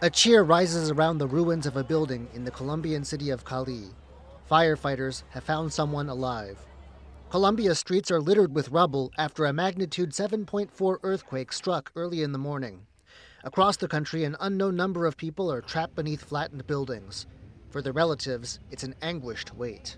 A cheer rises around the ruins of a building in the Colombian city of Cali. Firefighters have found someone alive. Colombia's streets are littered with rubble after a Magnitude-7.4 earthquake struck early in the morning. Across the country, an unknown number of people are trapped beneath flattened buildings. For their relatives, it's an anguished wait.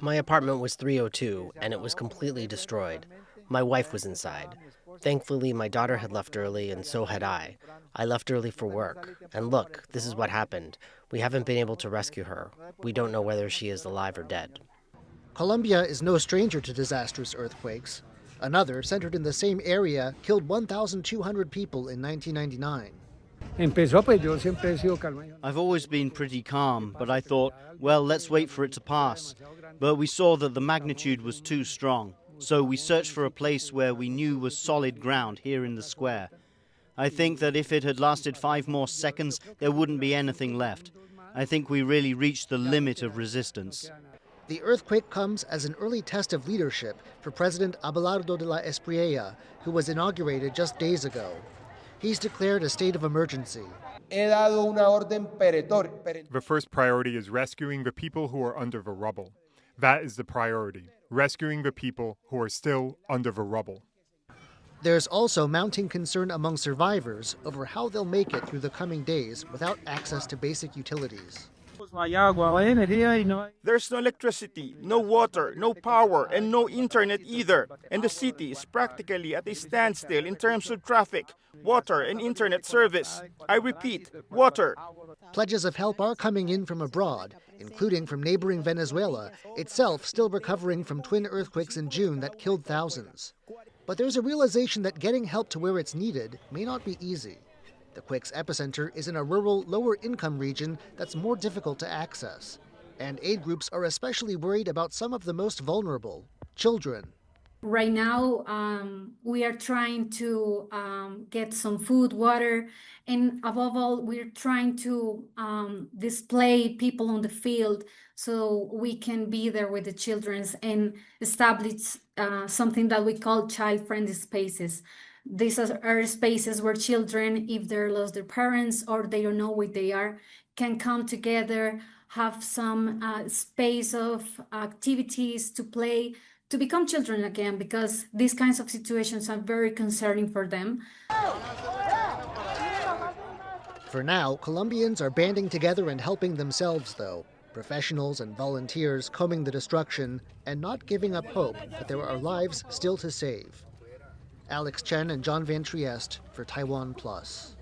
My apartment was 302, and it was completely destroyed. My wife was inside. Thankfully, my daughter had left early, and so had I. I left early for work. And look, this is what happened. We haven't been able to rescue her. We don't know whether she is alive or dead. Colombia is no stranger to disastrous earthquakes. Another, centered in the same area, killed 1,200 people in 1999. I've always been pretty calm, but I thought, well, let's wait for it to pass. But we saw that the magnitude was too strong, so we searched for a place where we knew was solid ground here in the square. I think that if it had lasted 5 more seconds, there wouldn't be anything left. I think we really reached the limit of resistance. The earthquake comes as an early test of leadership for President Abelardo de la Espriella, who was inaugurated just days ago. He's declared a state of emergency. The first priority is rescuing the people who are under the rubble. That is the priority, rescuing the people who are still under the rubble. There's also mounting concern among survivors over how they'll make it through the coming days without access to basic utilities. There's no electricity, no water, no power, and no internet either. And the city is practically at a standstill in terms of traffic, water, and internet service. I repeat, water. Pledges of help are coming in from abroad, including from neighboring Venezuela, itself still recovering from twin earthquakes in June that killed thousands. But there's a realization that getting help to where it's needed may not be easy. The quake's epicenter is in a rural, lower-income region that's more difficult to access. And aid groups are especially worried about some of the most vulnerable, children. Right now, we are trying to get some food, water, and above all, we're trying to display people on the field so we can be there with the children and establish something that we call child-friendly spaces. These are spaces where children, if they lost their parents or they don't know where they are, can come together, have some space of activities to play, to become children again, because these kinds of situations are very concerning for them. For now, Colombians are banding together and helping themselves, though. Professionals and volunteers combing the destruction and not giving up hope that there are lives still to save. Alex Chen and John Van Trieste for TaiwanPlus.